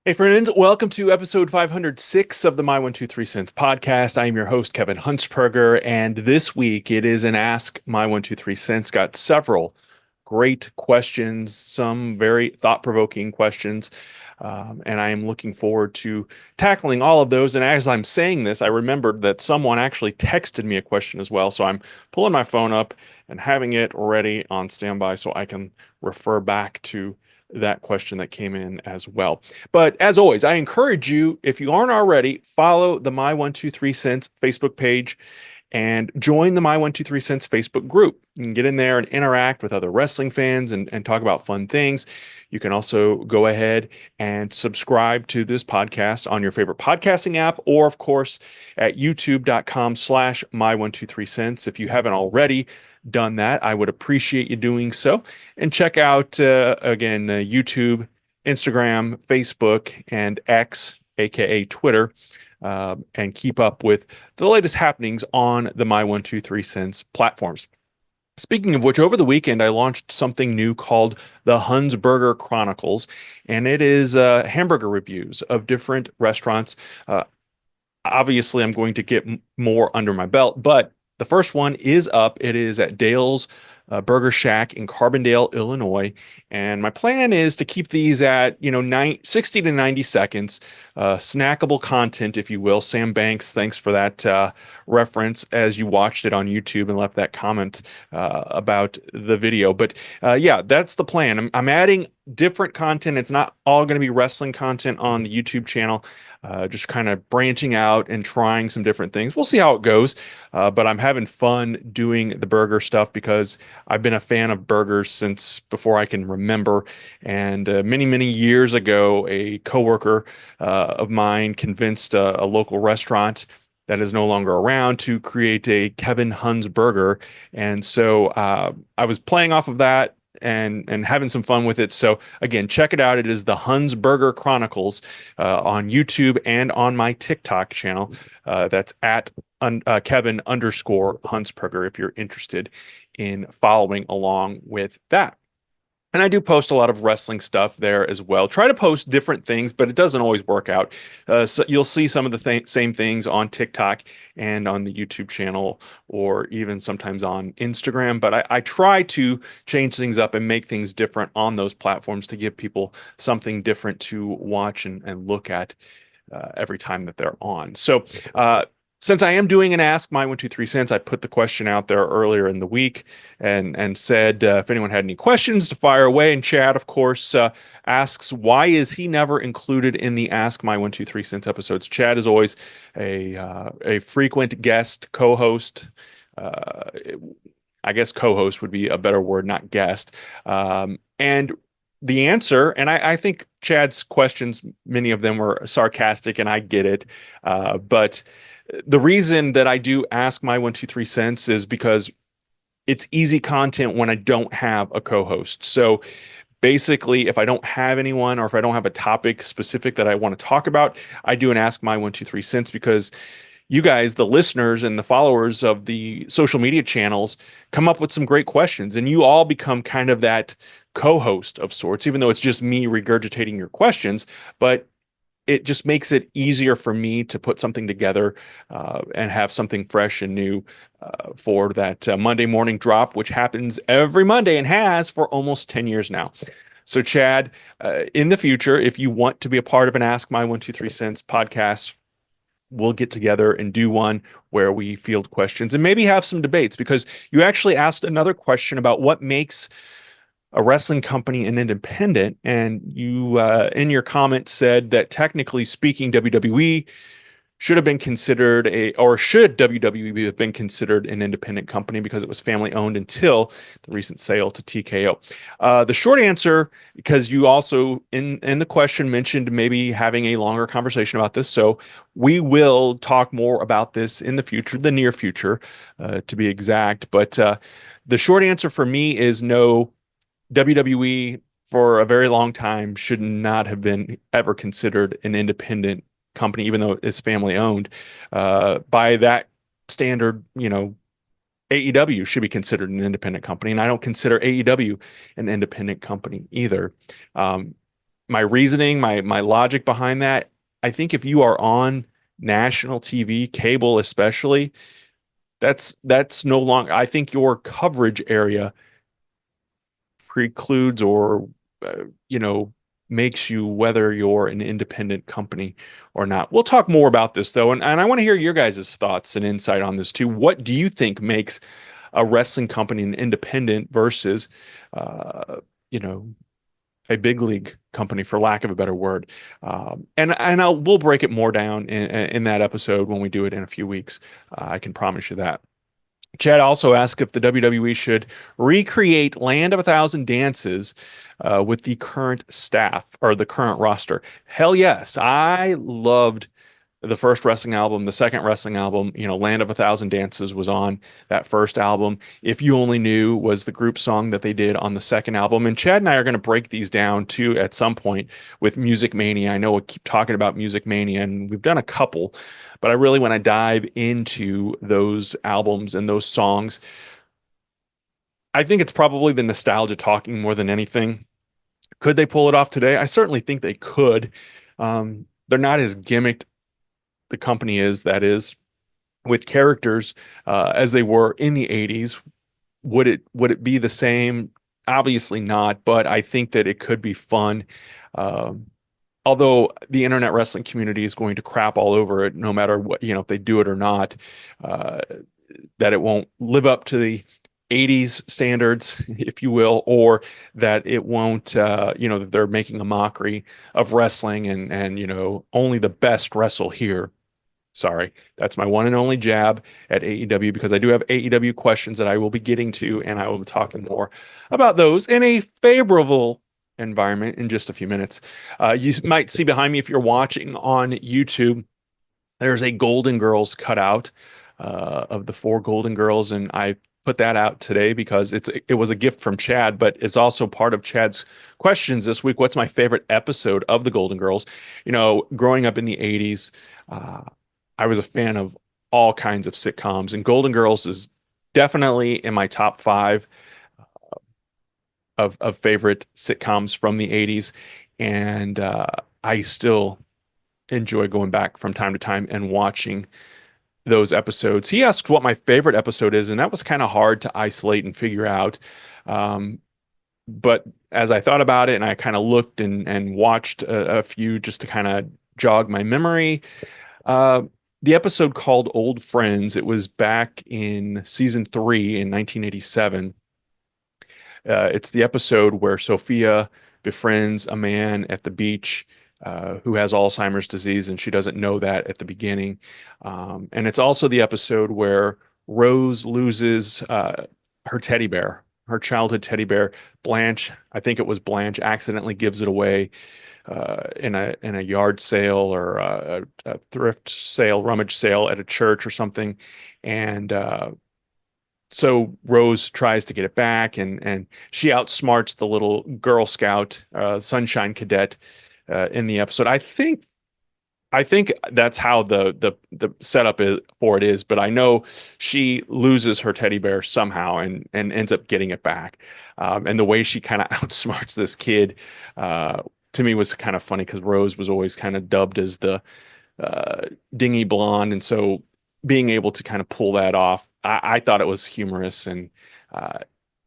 Hey friends, welcome to episode 506 of the My 123 Cents podcast. I am your host, Kevin Huntsberger, and this week it is an Ask My 123 Cents. Got several great questions, some very thought-provoking questions, and I am looking forward to tackling all of those. And as I'm saying this, I remembered that someone actually texted me a question as well, so I'm pulling my phone up and having it ready on standby so I can refer back to that question that came in as well. But as always, I encourage you, if you aren't already, follow the My 123 Cents Facebook page and join the My 123 Cents Facebook group. You can get in there and interact with other wrestling fans and talk about fun things. You can also go ahead and subscribe to this podcast on your favorite podcasting app, or of course at youtube.com/my123cents. If you haven't already done that, I would appreciate you doing so. And check out, again, YouTube, Instagram, Facebook, and X, aka Twitter, and keep up with the latest happenings on the My 123 Cents platforms. Speaking of which, over the weekend I launched something new called the Hunsburger Chronicles, and it is hamburger reviews of different restaurants. Obviously, I'm going to get more under my belt, but the first one is up. It is at Dale's Burger Shack in Carbondale, Illinois. And my plan is to keep these at, 60 to 90 seconds, snackable content, if you will. Sam Banks, thanks for that reference as you watched it on YouTube and left that comment about the video. But yeah, that's the plan. I'm adding different content. It's not all going to be wrestling content on the YouTube channel. Just kind of branching out and trying some different things. We'll see how it goes, but I'm having fun doing the burger stuff because I've been a fan of burgers since before I can remember. And many, many years ago, a coworker of mine convinced a local restaurant that is no longer around to create a Kevin Huns burger. And so I was playing off of that and having some fun with it. So again, check it out. It is the Huns Burger Chronicles on YouTube and on my TikTok channel. That's at Kevin underscore Huntsberger if you're interested in following along with that. And I do post a lot of wrestling stuff there as well. Try to post different things, but it doesn't always work out. So you'll see some of the same things on TikTok and on the YouTube channel, or even sometimes on Instagram. But I try to change things up and make things different on those platforms to give people something different to watch and look at every time that they're on. So since I am doing an Ask My 123 Cents, I put the question out there earlier in the week and said if anyone had any questions to fire away. And Chad, of course, asks, why is he never included in the Ask My 123 Cents episodes? Chad is always a frequent guest, co-host. I guess co-host would be a better word, not guest. And the answer, and I think Chad's questions, many of them were sarcastic, and I get it. But the reason that I do Ask My 123 Cents is because it's easy content when I don't have a co-host. So basically, if I don't have anyone or if I don't have a topic specific that I want to talk about, I do an Ask My 123 Cents because you guys, the listeners and the followers of the social media channels, come up with some great questions, and you all become kind of that co-host of sorts, even though it's just me regurgitating your questions. But it just makes it easier for me to put something together and have something fresh and new for that Monday morning drop, which happens every Monday and has for almost 10 years now. So, Chad, in the future, if you want to be a part of an Ask My 123 Cents podcast, we'll get together and do one where we field questions and maybe have some debates, because you actually asked another question about what makes a wrestling company an independent, and you in your comment said that technically speaking, WWE should have been considered or should WWE have been considered an independent company because it was family owned until the recent sale to TKO. The short answer, because you also in the question mentioned maybe having a longer conversation about this, so we will talk more about this in the future, the near future, to be exact. But the short answer for me is no. WWE for a very long time should not have been ever considered an independent company, even though it's family owned. By that standard, AEW should be considered an independent company, and I don't consider AEW an independent company either. my reasoning, my logic behind that, I think if you are on national TV, cable especially, that's no longer, I think your coverage area precludes or you know, makes you whether you're an independent company or not. We'll talk more about this though, and I want to hear your guys' thoughts and insight on this too. What do you think makes a wrestling company an independent versus uh, you know, a big league company, for lack of a better word? We'll break it more down in that episode when we do it in a few weeks. I can promise you that. Chad also asked if the WWE should recreate Land of a Thousand Dances with the current staff or the current roster. Hell yes. I loved the first wrestling album, the second wrestling album. Land of a Thousand Dances was on that first album. If You Only Knew was the group song that they did on the second album. And Chad and I are going to break these down too at some point with Music Mania. I know we keep talking about Music Mania, and we've done a couple, but I really want to dive into those albums and those songs. I think it's probably the nostalgia talking more than anything. Could they pull it off today? I certainly think they could. They're not as gimmicked, the company is, that is, with characters as they were in the 80s. Would it be the same? Obviously not, but I think that it could be fun. Um, Although the internet wrestling community is going to crap all over it, no matter what, if they do it or not, uh, that it won't live up to the 80s standards, if you will, or that it won't, that they're making a mockery of wrestling, and only the best wrestle here. Sorry, that's my one and only jab at AEW, because I do have AEW questions that I will be getting to, and I will be talking more about those in a favorable environment in just a few minutes. You might see behind me, if you're watching on YouTube, there's a Golden Girls cutout of the four Golden Girls, and I put that out today because it was a gift from Chad, but it's also part of Chad's questions this week. What's my favorite episode of the Golden Girls? Growing up in the 80s, I was a fan of all kinds of sitcoms, and Golden Girls is definitely in my top five of favorite sitcoms from the 80s. And I still enjoy going back from time to time and watching those episodes. He asked what my favorite episode is, and that was kind of hard to isolate and figure out. But as I thought about it and I kind of looked and watched a few just to kind of jog my memory, the episode called Old Friends, it was back in season 3 in 1987. It's the episode where Sophia befriends a man at the beach who has Alzheimer's disease, and she doesn't know that at the beginning. And it's also the episode where Rose loses her teddy bear, her childhood teddy bear. Blanche, I think it was Blanche, accidentally gives it away in a yard sale or a thrift sale, rummage sale at a church or something. And so Rose tries to get it back, and she outsmarts the little Girl Scout, Sunshine Cadet, in the episode. I think that's how the setup for it is, but I know she loses her teddy bear somehow and ends up getting it back. And the way she kind of outsmarts this kid, to me, was kind of funny, because Rose was always kind of dubbed as the dingy blonde, and so being able to kind of pull that off, I thought it was humorous. And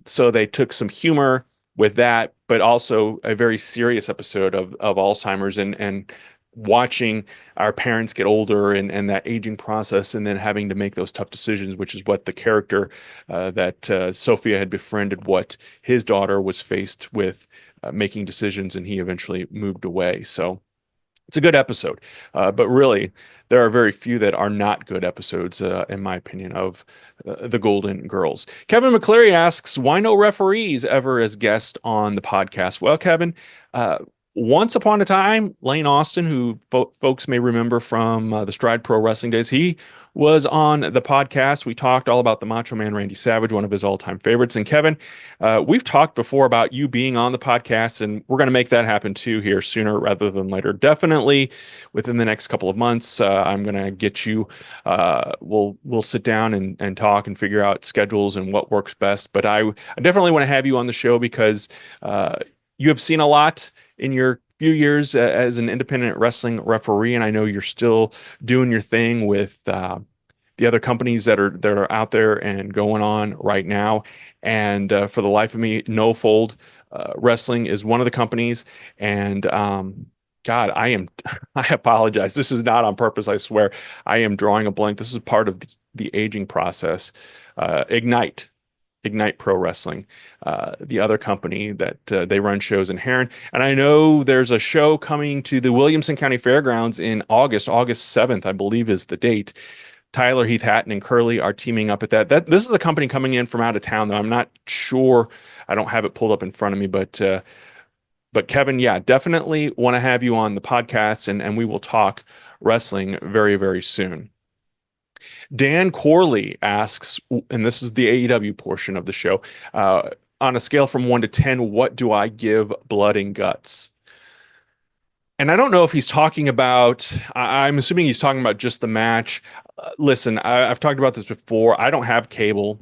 so they took some humor with that, but also a very serious episode of Alzheimer's, and watching our parents get older, and that aging process, and then having to make those tough decisions, which is what the character that Sophia had befriended, what his daughter was faced with, making decisions, and he eventually moved away. So it's a good episode, but really, there are very few that are not good episodes, in my opinion, of the Golden Girls. Kevin McCleary asks, why no referees ever as guests on the podcast? Well, Kevin, once upon a time, Lane Austin, who folks may remember from the Stride Pro Wrestling days, he was on the podcast. We talked all about the Macho Man Randy Savage, one of his all-time favorites. And Kevin, we've talked before about you being on the podcast, and we're going to make that happen too here sooner rather than later. Definitely within the next couple of months, I'm going to get you. We'll sit down and talk and figure out schedules and what works best. But I definitely want to have you on the show, because you have seen a lot in your few years as an independent wrestling referee, and I know you're still doing your thing with the other companies that are out there and going on right now. And for the life of me, No Fold Wrestling is one of the companies. And God, I apologize. This is not on purpose, I swear. I am drawing a blank. This is part of the aging process. Ignite Pro Wrestling, the other company that they run shows in Heron. And I know there's a show coming to the Williamson County Fairgrounds in August 7th, I believe is the date. Tyler, Heath Hatton, and Curly are teaming up at that. This is a company coming in from out of town, though. I'm not sure. I don't have it pulled up in front of me, but Kevin, yeah, definitely want to have you on the podcast, and we will talk wrestling very, very soon. Dan Corley asks, and this is the AEW portion of the show, on a scale from 1 to 10, what do I give Blood and Guts? And I don't know if he's talking about, I'm assuming he's talking about just the match. Listen, I've talked about this before. I don't have cable,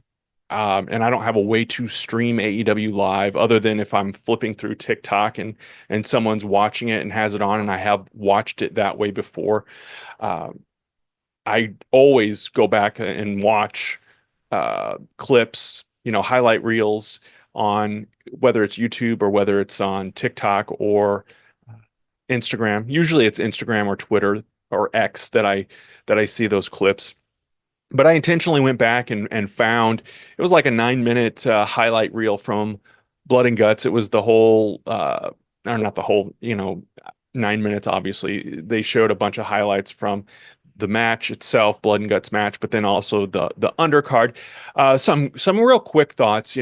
and I don't have a way to stream AEW live other than if I'm flipping through TikTok and someone's watching it and has it on, and I have watched it that way before. I always go back and watch clips, highlight reels on whether it's YouTube or whether it's on TikTok or Instagram. Usually it's Instagram or Twitter or X that I see those clips. But I intentionally went back and found it was like a 9 minute highlight reel from Blood and Guts. It was the whole, or not the whole, 9 minutes. Obviously, they showed a bunch of highlights from the match itself, Blood and Guts match, but then also the undercard. Some real quick thoughts.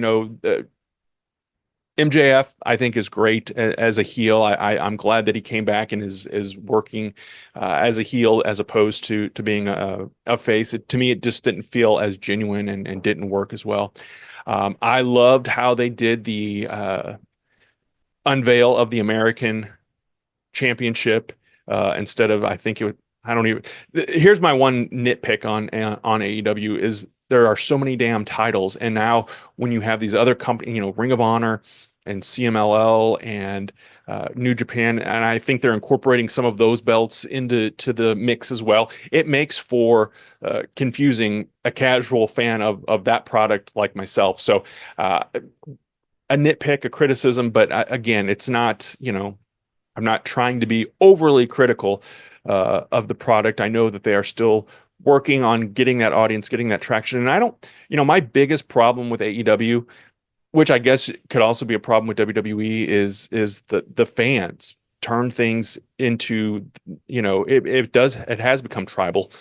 MJF, I think, is great as a heel. I'm glad that he came back and is working as a heel as opposed to being a face. To me, it just didn't feel as genuine and didn't work as well. I loved how they did the unveil of the American Championship instead of, I think it would. I don't even. Here's my one nitpick on AEW is there are so many damn titles, and now when you have these other companies, Ring of Honor and CMLL and New Japan, and I think they're incorporating some of those belts into the mix as well. It makes for confusing a casual fan of that product like myself. So a nitpick, a criticism, but again, it's not. I'm not trying to be overly critical of the product. I know that they are still working on getting that audience, getting that traction. And I don't, my biggest problem with AEW, which I guess could also be a problem with WWE, is the fans turn things into, it has become tribal.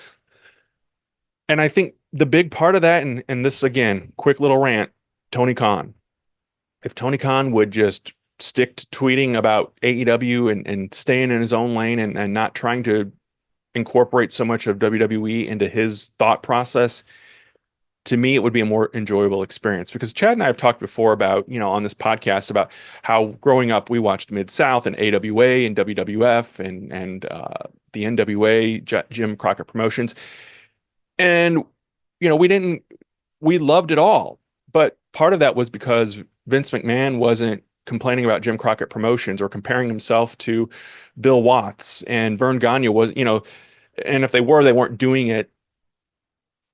And I think the big part of that, and this again, quick little rant, Tony Khan. If Tony Khan would just stick to tweeting about AEW and staying in his own lane and not trying to incorporate so much of WWE into his thought process, to me, it would be a more enjoyable experience. Because Chad and I have talked before about, on this podcast about how growing up we watched Mid-South and AWA and WWF and the NWA, Jim Crockett Promotions. And, we loved it all. But part of that was because Vince McMahon wasn't complaining about Jim Crockett Promotions or comparing himself to Bill Watts, and Vern Gagne was, and if they weren't doing it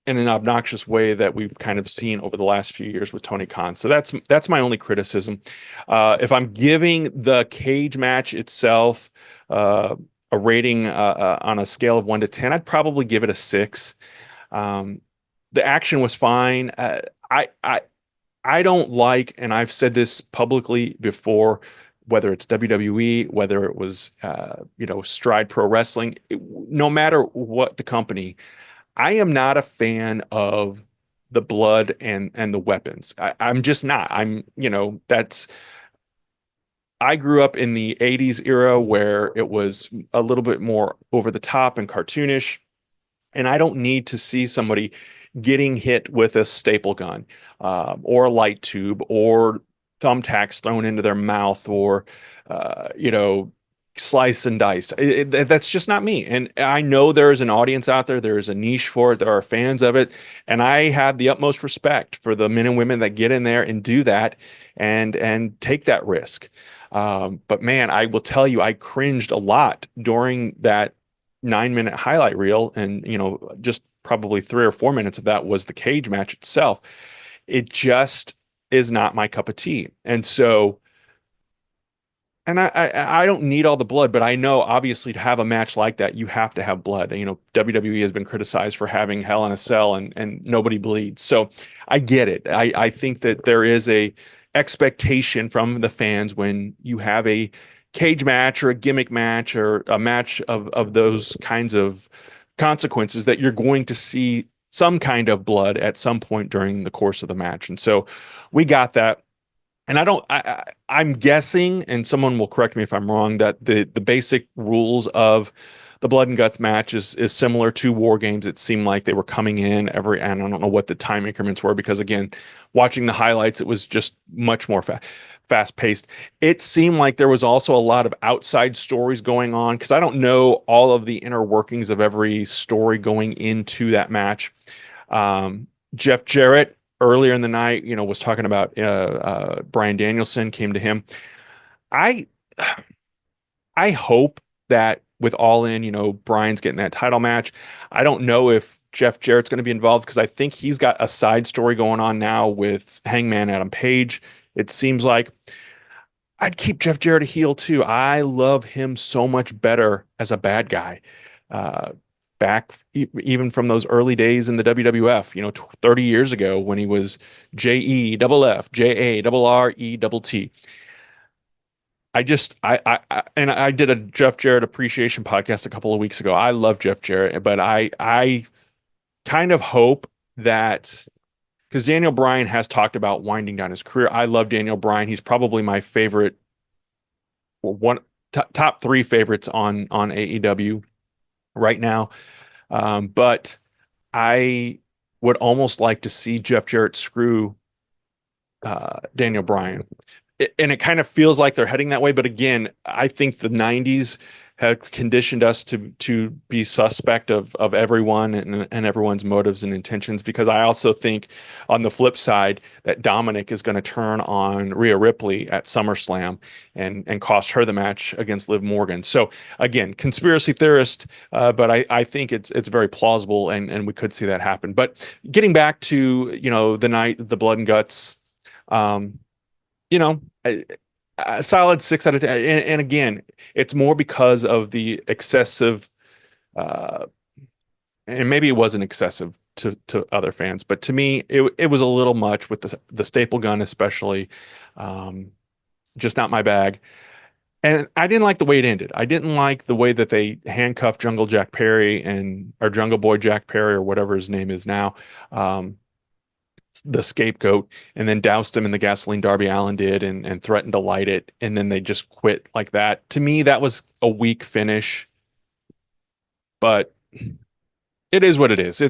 in an obnoxious way that we've kind of seen over the last few years with Tony Khan. So that's my only criticism. If I'm giving the cage match itself a rating on a scale of 1 to 10, I'd probably give it a 6. The action was fine. I don't like, and I've said this publicly before, whether it's WWE, whether it was, Stride Pro Wrestling, no matter what the company, I am not a fan of the blood and the weapons. I'm just not. I grew up in the 80s era where it was a little bit more over the top and cartoonish. And I don't need to see somebody getting hit with a staple gun or a light tube or thumbtacks thrown into their mouth or, slice and dice. That's just not me. And I know there is an audience out there. There is a niche for it. There are fans of it. And I have the utmost respect for the men and women that get in there and do that and take that risk. But man, I will tell you, I cringed a lot during that 9 minute highlight reel. And, just probably 3 or 4 minutes of that was the cage match itself. It just is not my cup of tea. And so, and I don't need all the blood, but I know obviously to have a match like that, you have to have blood. WWE has been criticized for having Hell in a Cell and nobody bleeds. So I get it. I think that there is a expectation from the fans when you have a cage match or a gimmick match or a match of those kinds of consequences that you're going to see some kind of blood at some point during the course of the match. And so we got that. And I'm guessing, and someone will correct me if I'm wrong, that the basic rules of the blood and guts match is similar to War Games. It seemed like they were coming in and I don't know what the time increments were because again, watching the highlights, it was just much more fast paced. It seemed like there was also a lot of outside stories going on because I don't know all of the inner workings of every story going into that match. Jeff Jarrett earlier in the night, was talking about Bryan Danielson came to him. I hope that with All In, Bryan's getting that title match. I don't know if Jeff Jarrett's going to be involved because I think he's got a side story going on now with Hangman Adam Page. It seems like I'd keep Jeff Jarrett a heel too. I love him so much better as a bad guy. Back even from those early days in the WWF, 30 years ago when he was JEFFJARRETT. I did a Jeff Jarrett appreciation podcast a couple of weeks ago. I love Jeff Jarrett, but I kind of hope that because Daniel Bryan has talked about winding down his career. I love Daniel Bryan. He's probably my favorite, top three favorites on AEW right now. But I would almost like to see Jeff Jarrett screw Daniel Bryan. And it kind of feels like they're heading that way. But again, I think the 90s have conditioned us to be suspect of everyone and everyone's motives and intentions, because I also think on the flip side that Dominic is going to turn on Rhea Ripley at SummerSlam and cost her the match against Liv Morgan. So again, conspiracy theorist, but I think it's very plausible and we could see that happen. But getting back to, the night, the blood and guts, a solid 6 out of 10. And again, it's more because of the excessive, and maybe it wasn't excessive to other fans, but to me, it was a little much with the staple gun, especially, just not my bag. And I didn't like the way it ended. I didn't like the way that they handcuffed Jungle Jack Perry or Jungle Boy Jack Perry or whatever his name is now. The scapegoat, and then doused him in the gasoline Darby Allin did and threatened to light it, and then they just quit like that. To me, that was a weak finish, but it is what it is.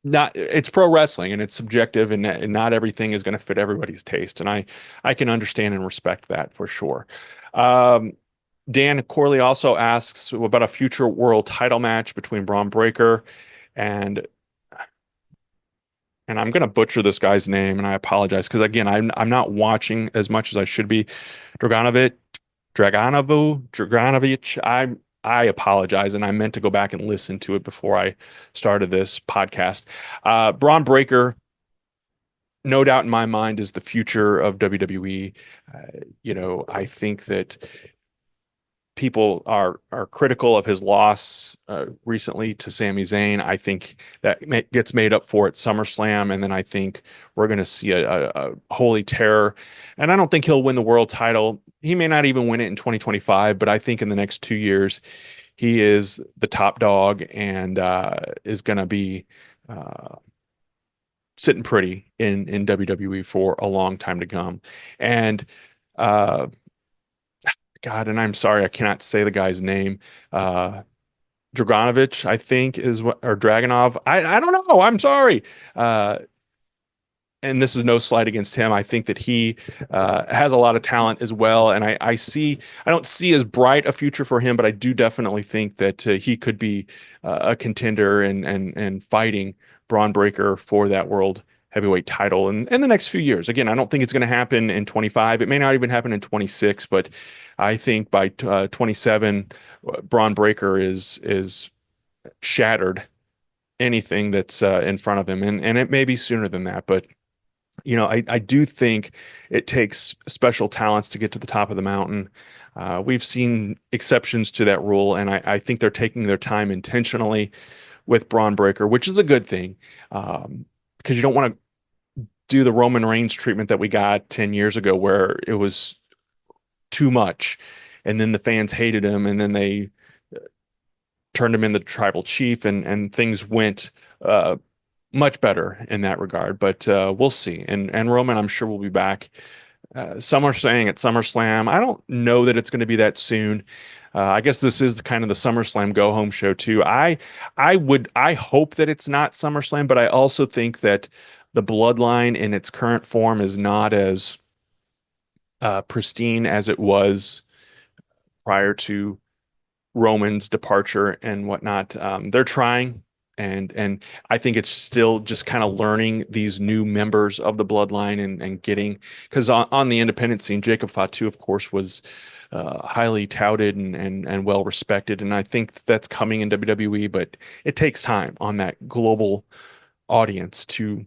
Not it's pro wrestling and it's subjective, and not everything is going to fit everybody's taste, and I can understand and respect that for sure. Dan Corley also asks about a future world title match between Braun Breaker and I'm going to butcher this guy's name, and I apologize because again, I'm not watching as much as I should be. Draganovich. I apologize, and I meant to go back and listen to it before I started this podcast. Braun Breaker, no doubt in my mind, is the future of WWE. I think that people are critical of his loss recently to Sami Zayn. I think that gets made up for at SummerSlam, and then I think we're going to see a holy terror. And I don't think he'll win the world title. He may not even win it in 2025, but I think in the next 2 years, he is the top dog and is going to be sitting pretty in WWE for a long time to come. And God, and I'm sorry, I cannot say the guy's name. Dragonovich, I think, is what, or Dragonov. I don't know. I'm sorry. and this is no slight against him. I think that he has a lot of talent as well, and I don't see as bright a future for him, but I do definitely think that he could be a contender and fighting Braun Breaker for that world heavyweight title in the next few years. Again, I don't think it's going to happen in 25. It may not even happen in 26, but I think by 27, Braun Breaker is shattered anything that's in front of him, and it may be sooner than that, but I do think it takes special talents to get to the top of the mountain. We've seen exceptions to that rule, and I think they're taking their time intentionally with Braun Breaker, which is a good thing, because you don't want to do the Roman Reigns treatment that we got 10 years ago, where it was too much, and then the fans hated him, and then they turned him into the tribal chief, and things went much better in that regard. But we'll see. And Roman, I'm sure, will be back. Some are saying at SummerSlam. I don't know that it's going to be that soon. I guess this is kind of the SummerSlam go home show too. I hope that it's not SummerSlam, but I also think that the bloodline in its current form is not as pristine as it was prior to Roman's departure and whatnot. They're trying, and I think it's still just kind of learning these new members of the bloodline and getting, because on the independent scene, Jacob Fatu, of course, was highly touted and well respected, and I think that's coming in WWE, but it takes time on that global audience to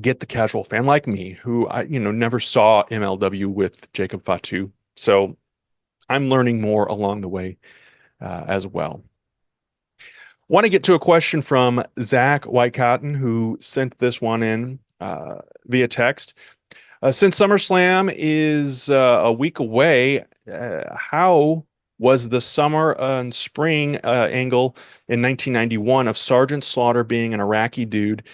get the casual fan like me, who I never saw MLW with Jacob Fatu. So I'm learning more along the way as well. Want to get to a question from Zach Whitecotton, who sent this one in via text. Since SummerSlam is a week away, how was the summer and spring angle in 1991 of Sergeant Slaughter being an Iraqi dude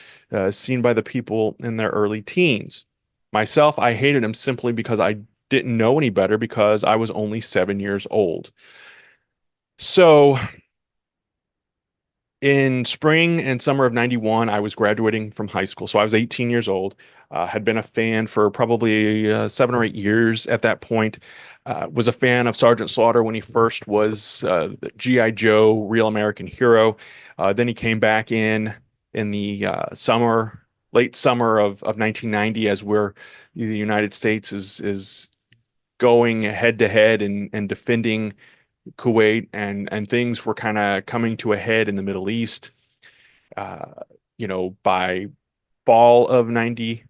seen by the people in their early teens? Myself, I hated him simply because I didn't know any better, because I was only 7 years old. So in spring and summer of 91, I was graduating from high school. So I was 18 years old, had been a fan for probably 7 or 8 years at that point. Was a fan of Sergeant Slaughter when he first was G.I. Joe, Real American Hero. Then he came back in the late summer of 1990, as where the United States is going head to head and defending Kuwait, and things were kind of coming to a head in the Middle East. By fall of 90,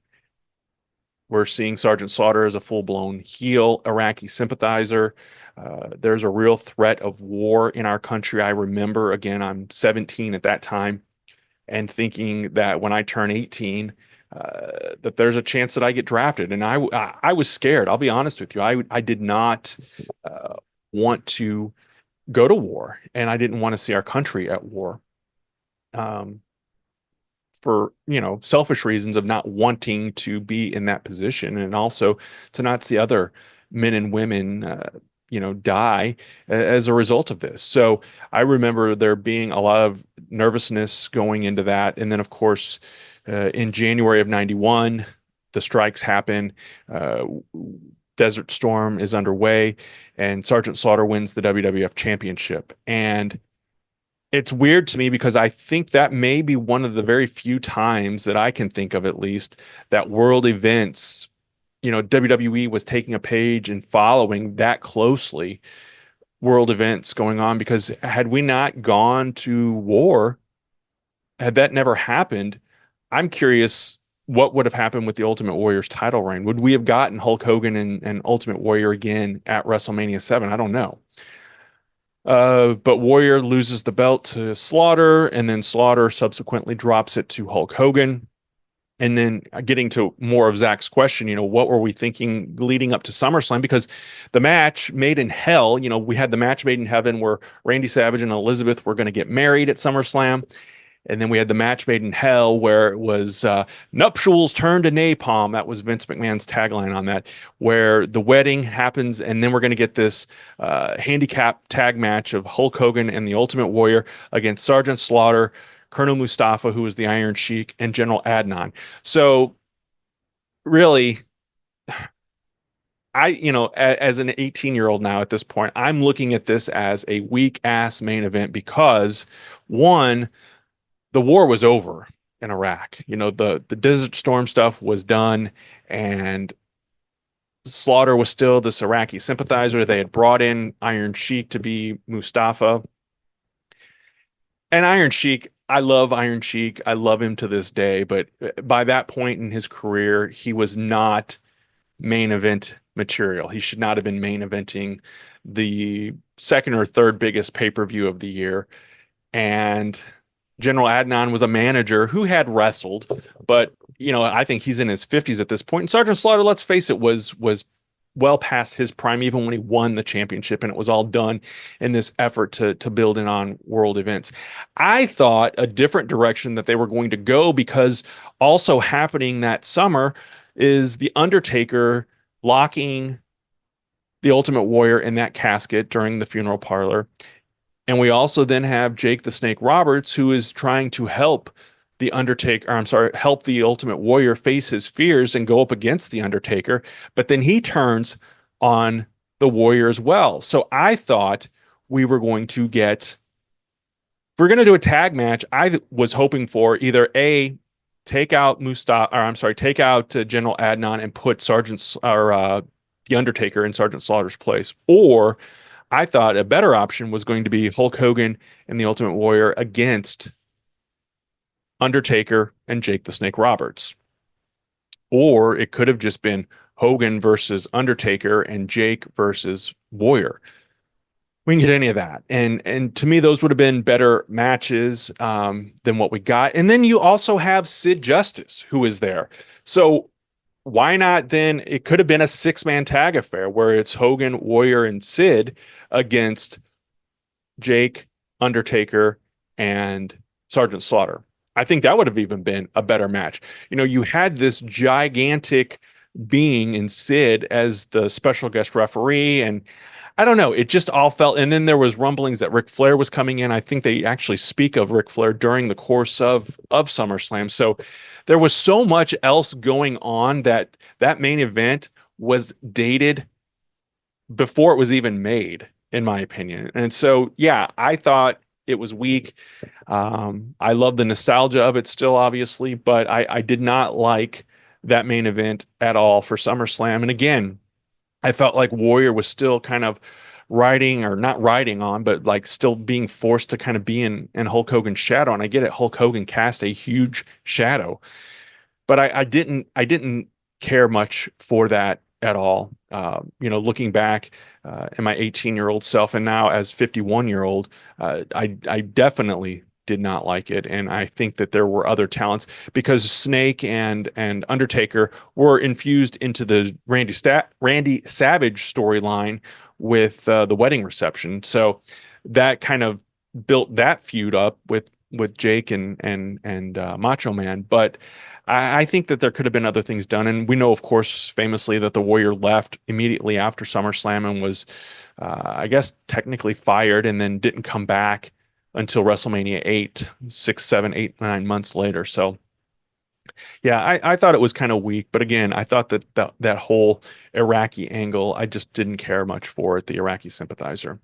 we're seeing Sergeant Slaughter as a full-blown heel Iraqi sympathizer. There's a real threat of war in our country. I remember, again, I'm 17 at that time, and thinking that when I turn 18, that there's a chance that I get drafted. And I was scared. I'll be honest with you. I did not want to go to war, and I didn't want to see our country at war, for selfish reasons of not wanting to be in that position, and also to not see other men and women die as a result of this. So I remember there being a lot of nervousness going into that. And then, of course, in January of 91, the strikes happen. Desert Storm is underway, and Sergeant Slaughter wins the WWF Championship. And it's weird to me, because I think that may be one of the very few times that I can think of, at least, that world events, WWE was taking a page and following that closely world events going on. Because had we not gone to war, had that never happened, I'm curious what would have happened with the Ultimate Warrior's title reign. Would we have gotten Hulk Hogan and Ultimate Warrior again at WrestleMania 7? I don't know. But Warrior loses the belt to Slaughter, and then Slaughter subsequently drops it to Hulk Hogan. And then getting to more of Zach's question, what were we thinking leading up to SummerSlam? Because the match Made in Hell, we had the match Made in Heaven where Randy Savage and Elizabeth were going to get married at SummerSlam. And then we had the match Made in Hell where it was nuptials turned to napalm. That was Vince McMahon's tagline on that, where the wedding happens, and then we're going to get this handicap tag match of Hulk Hogan and the Ultimate Warrior against Sergeant Slaughter, Colonel Mustafa, who was the Iron Sheik, and General Adnan. So really, as an 18-year-old now at this point, I'm looking at this as a weak ass main event because one, the war was over in Iraq. The Desert Storm stuff was done, and Slaughter was still this Iraqi sympathizer. They had brought in Iron Sheik to be Mustafa. And Iron Sheik, I love Iron Sheik. I love him to this day. But by that point in his career, he was not main event material. He should not have been main eventing the second or third biggest pay-per-view of the year. And General Adnan was a manager who had wrestled, but I think he's in his 50s at this point. And Sergeant Slaughter, let's face it, was well past his prime, even when he won the championship, and it was all done in this effort to build in on world events. I thought a different direction that they were going to go, because also happening that summer is The Undertaker locking the Ultimate Warrior in that casket during the funeral parlor. And we also then have Jake the Snake Roberts, who is trying to help the Undertaker, or I'm sorry, help the Ultimate Warrior face his fears and go up against the Undertaker. But then he turns on the Warrior as well. So I thought we were going to get, if we're going to do a tag match, I was hoping for either take out General Adnan and put the Undertaker in Sergeant Slaughter's place, or I thought a better option was going to be Hulk Hogan and the Ultimate Warrior against Undertaker and Jake the Snake Roberts. Or it could have just been Hogan versus Undertaker and Jake versus Warrior. We can get any of that. And to me, those would have been better matches than what we got. And then you also have Sid Justice, who is there. So why not then? It could have been a 6-man tag affair where it's Hogan, Warrior, and Sid against Jake, Undertaker, and Sergeant Slaughter. I think that would have even been a better match. You had this gigantic being in Sid as the special guest referee, and I don't know, it just all felt, and then there was rumblings that Ric Flair was coming in. I think they actually speak of Ric Flair during the course of SummerSlam. So there was so much else going on that main event was dated before it was even made, in my opinion. And so, yeah, I thought it was weak. I love the nostalgia of it still, obviously, but I did not like that main event at all for SummerSlam. And again, I felt like Warrior was still kind of riding, or not riding on, but like still being forced to kind of be in Hulk Hogan's shadow. And I get it, Hulk Hogan cast a huge shadow, but I didn't care much for that at all. Looking back in my 18-year-old self, and now as 51-year-old, I definitely did not like it. And I think that there were other talents, because Snake and Undertaker were infused into the Randy Savage storyline with the wedding reception. So that kind of built that feud up with Jake and Macho Man. But I think that there could have been other things done. And we know, of course, famously, that the Warrior left immediately after SummerSlam and was, I guess, technically fired, and then didn't come back until WrestleMania 8, 6, 7, 8, 9 months later. So yeah, I thought it was kind of weak, but again, I thought that whole Iraqi angle, I just didn't care much for it, the Iraqi sympathizer.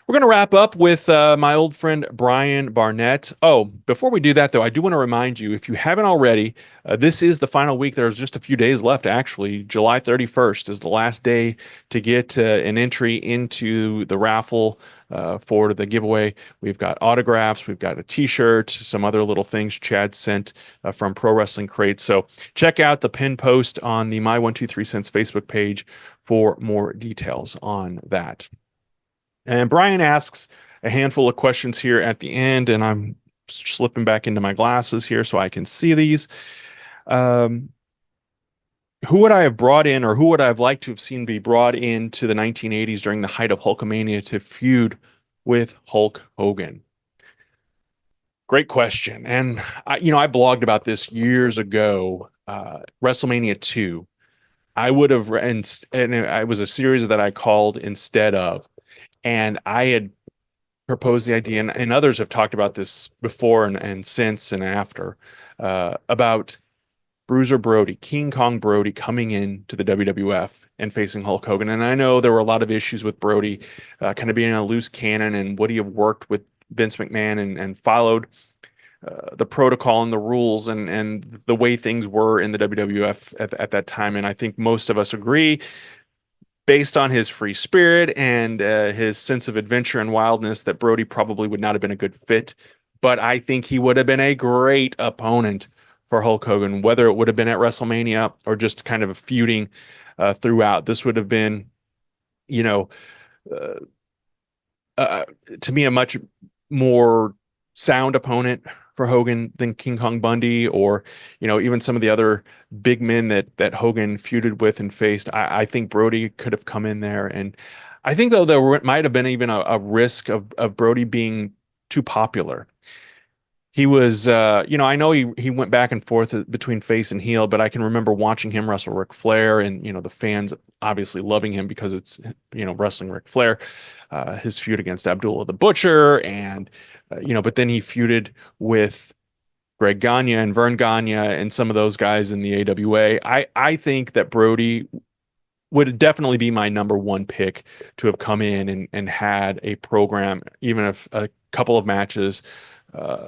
We're going to wrap up with my old friend Brian Barnett. Oh, before we do that, though, I do want to remind you, if you haven't already, this is the final week. There's just a few days left, actually. July 31st is the last day to get an entry into the raffle for the giveaway. We've got autographs, we've got a t-shirt, some other little things Chad sent from Pro Wrestling Crate. So check out the pin post on the My 123 Cents Facebook page for more details on that. And Brian asks a handful of questions here at the end, and I'm slipping back into my glasses here so I can see these. Who would I have brought in, or who would I have liked to have seen be brought into the 1980s during the height of Hulkamania to feud with Hulk Hogan? Great question. And I blogged about this years ago, WrestleMania 2. I would have, and it was a series that I called instead of. And I had proposed the idea, and others have talked about this before and since and after, about Bruiser Brody, King Kong Brody, coming in to the WWF and facing Hulk Hogan. And I know there were a lot of issues with Brody, kind of being a loose cannon, and would he have worked with Vince McMahon and followed the protocol and the rules and the way things were in the WWF at that time. And I think most of us agree, based on his free spirit and his sense of adventure and wildness, that Brody probably would not have been a good fit. But I think he would have been a great opponent for Hulk Hogan, whether it would have been at WrestleMania or just kind of a feuding throughout. This would have been, you know, uh, to me, a much more sound opponent for Hogan than King Kong Bundy, or even some of the other big men that Hogan feuded with and faced. I think Brody could have come in there, and I think though might have been even a risk of Brody being too popular. He was, I know he went back and forth between face and heel, but I can remember watching him wrestle Ric Flair, and the fans obviously loving him because it's wrestling Ric Flair, his feud against Abdullah the Butcher, and but then he feuded with Greg Gagne and Vern Gagne and some of those guys in the AWA. I think that Brody would definitely be my number one pick to have come in and had a program, even if a couple of matches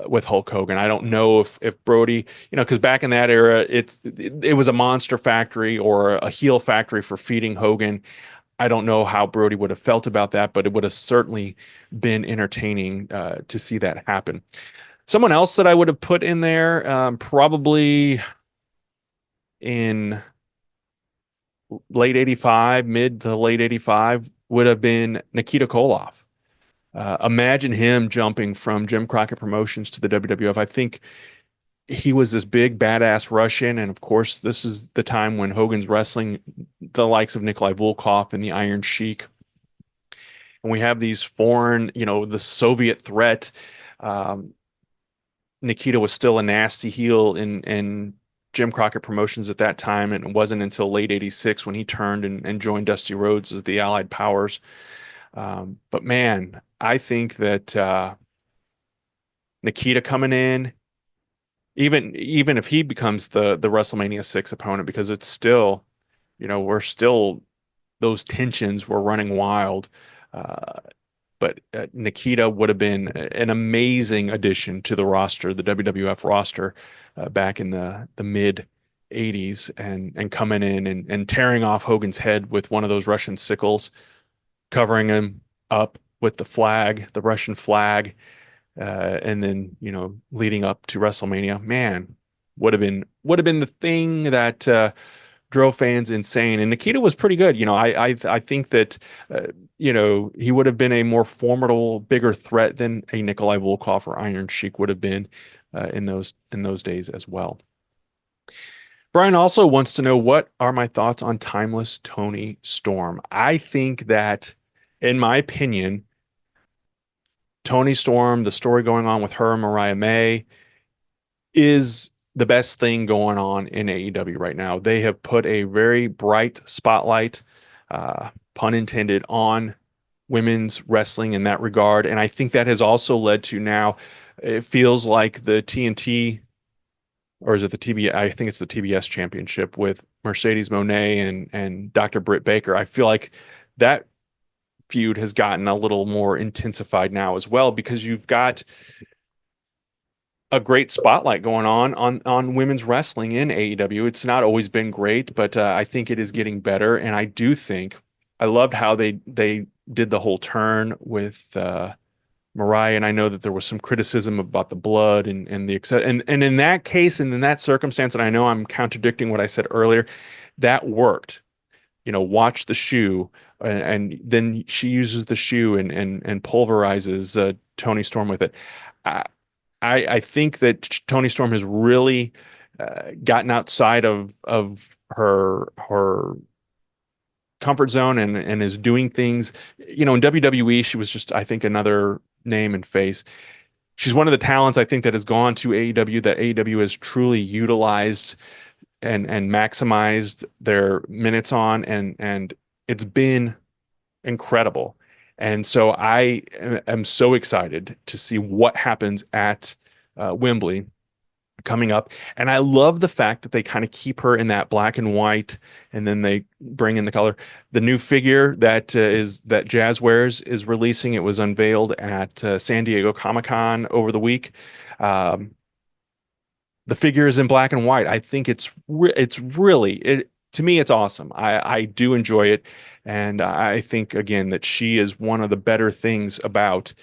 with Hulk Hogan. I don't know if Brody, because back in that era, it was a monster factory or a heel factory for feeding Hogan. I don't know how Brody would have felt about that, but it would have certainly been entertaining to see that happen. Someone else that I would have put in there, probably in late 85, mid to late 85, would have been Nikita Koloff. Imagine him jumping from Jim Crockett Promotions to the WWF. I think he was this big badass Russian, and of course, this is the time when Hogan's wrestling the likes of Nikolai Volkov and the Iron Sheik, and we have these foreign, the Soviet threat. Nikita was still a nasty heel in Jim Crockett Promotions at that time, and it wasn't until late '86 when he turned and joined Dusty Rhodes as the Allied Powers. But man, I think that Nikita coming in, even if he becomes the WrestleMania 6 opponent, because it's still, we're still, those tensions were running wild. But Nikita would have been an amazing addition to the roster, the WWF roster, back in the mid '80s, and coming in and tearing off Hogan's head with one of those Russian sickles, covering him up with the flag, the Russian flag, and then leading up to WrestleMania. Man, would have been the thing that drove fans insane. And Nikita was pretty good. I think that he would have been a more formidable, bigger threat than a Nikolai Volkov or Iron Sheik would have been in those days as well. Brian also wants to know, what are my thoughts on timeless Toni Storm? I think that, in my opinion, Toni Storm, the story going on with her and Mariah May, is the best thing going on in AEW right now. They have put a very bright spotlight, pun intended, on women's wrestling in that regard. And I think that has also led to, now it feels like the TNT, or is it the TBS? I think it's the TBS championship with Mercedes Moné and Dr. Britt Baker. I feel like that feud has gotten a little more intensified now as well, because you've got a great spotlight going on women's wrestling in AEW. It's not always been great, but I think it is getting better. And I do think I loved how they did the whole turn with Mariah. And I know that there was some criticism about the blood and in that case and in that circumstance, and I know I'm contradicting what I said earlier, that worked. Watch the shoe, and then she uses the shoe and pulverizes Toni Storm with it. I think that Toni Storm has really gotten outside of her comfort zone and is doing things. In WWE, she was just, I think, another name and face. She's one of the talents, I think, that has gone to AEW, that AEW has truly utilized and maximized their minutes on, and it's been incredible. And so I am so excited to see what happens at Wembley coming up. And I love the fact that they kind of keep her in that black and white, and then they bring in the color. The new figure that Jazz wears is releasing. It was unveiled at San Diego Comic-Con over the week. Um, the figure is in black and white. I think it's really to me it's awesome. I do enjoy it, and I think again that she is one of the better things about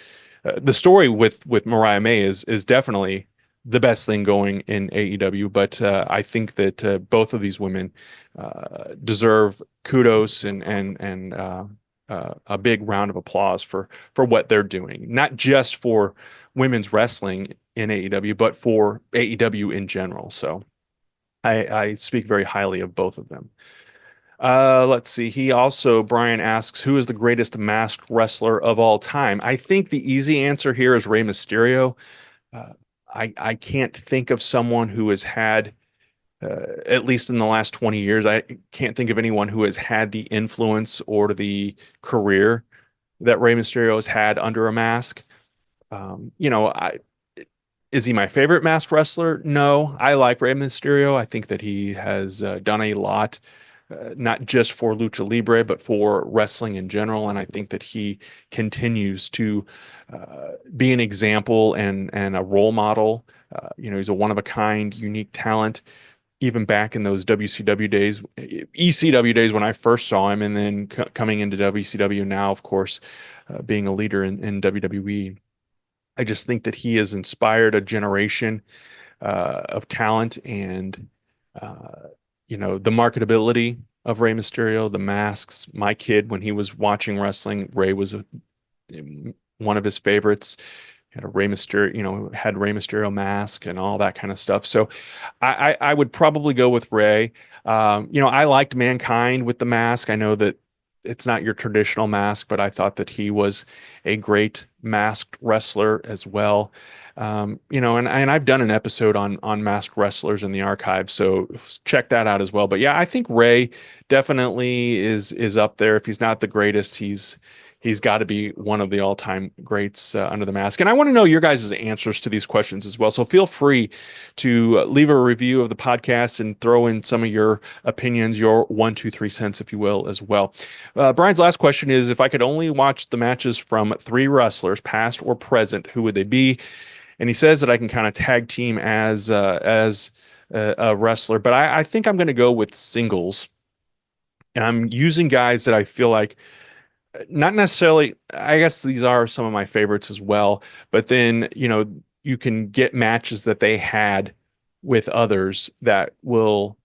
the story with Mariah May is definitely the best thing going in AEW. But I think that both of these women deserve kudos and a big round of applause for what they're doing, not just for women's wrestling in AEW, but for AEW in general. So I speak very highly of both of them. Let's see. Brian asks, who is the greatest masked wrestler of all time? I think the easy answer here is Rey Mysterio. Uh, I can't think of someone who has had, at least in the last 20 years, I can't think of anyone who has had the influence or the career that Rey Mysterio has had under a mask. You know, is he my favorite masked wrestler? No, I like Rey Mysterio. I think that he has done a lot, not just for Lucha Libre, but for wrestling in general. And I think that he continues to be an example and a role model. You know, he's a one of a kind, unique talent. Even back in those WCW days, ECW days when I first saw him, and then coming into WCW now, of course, being a leader in WWE. I just think that he has inspired a generation of talent, and you know, the marketability of Rey Mysterio, the masks. My kid, when he was watching wrestling, Rey was one of his favorites. Had a Rey Mysterio, you know, had Rey Mysterio mask and all that kind of stuff. So I would probably go with Rey. You know, I liked Mankind with the mask. I know that it's not your traditional mask, but I thought that he was a great masked wrestler as well. You know, and I've done an episode on masked wrestlers in the archive, so check that out as well. But yeah, I think Rey definitely is up there. If he's not the greatest, he's got to be one of the all-time greats under the mask. And I want to know your guys' answers to these questions as well. So feel free to leave a review of the podcast and throw in some of your opinions, your 1, 2, 3 cents, if you will, as well. Brian's last question is, if I could only watch the matches from 3 wrestlers, past or present, who would they be? And he says that I can kind of tag team as a wrestler, but I think I'm going to go with singles. And I'm using guys that I feel like, not necessarily, I guess these are some of my favorites as well, but then, you know, you can get matches that they had with others that will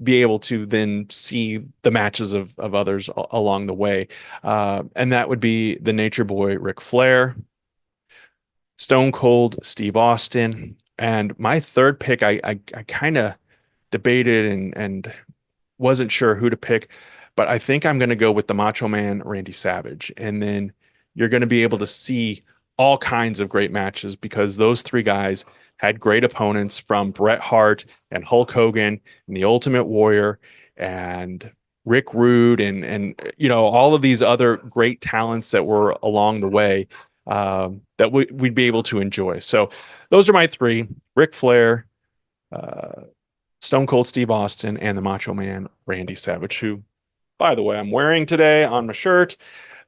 be able to then see the matches of others along the way. And that would be the Nature Boy Ric Flair, Stone Cold Steve Austin, and my third pick, I kind of debated and wasn't sure who to pick, but I think I'm going to go with the Macho Man, Randy Savage. And then you're going to be able to see all kinds of great matches because those 3 guys had great opponents, from Bret Hart and Hulk Hogan and the Ultimate Warrior and Rick Rude and you know, all of these other great talents that were along the way that we'd be able to enjoy. So those are my 3: Ric Flair, Stone Cold Steve Austin, and the Macho Man Randy Savage, who, by the way, I'm wearing today on my shirt.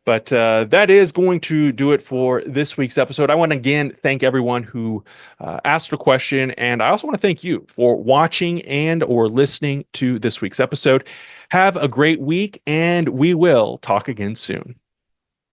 But that is going to do it for this week's episode. I want to again thank everyone who asked a question, and I also want to thank you for watching and or listening to this week's episode. Have a great week, and we will talk again soon.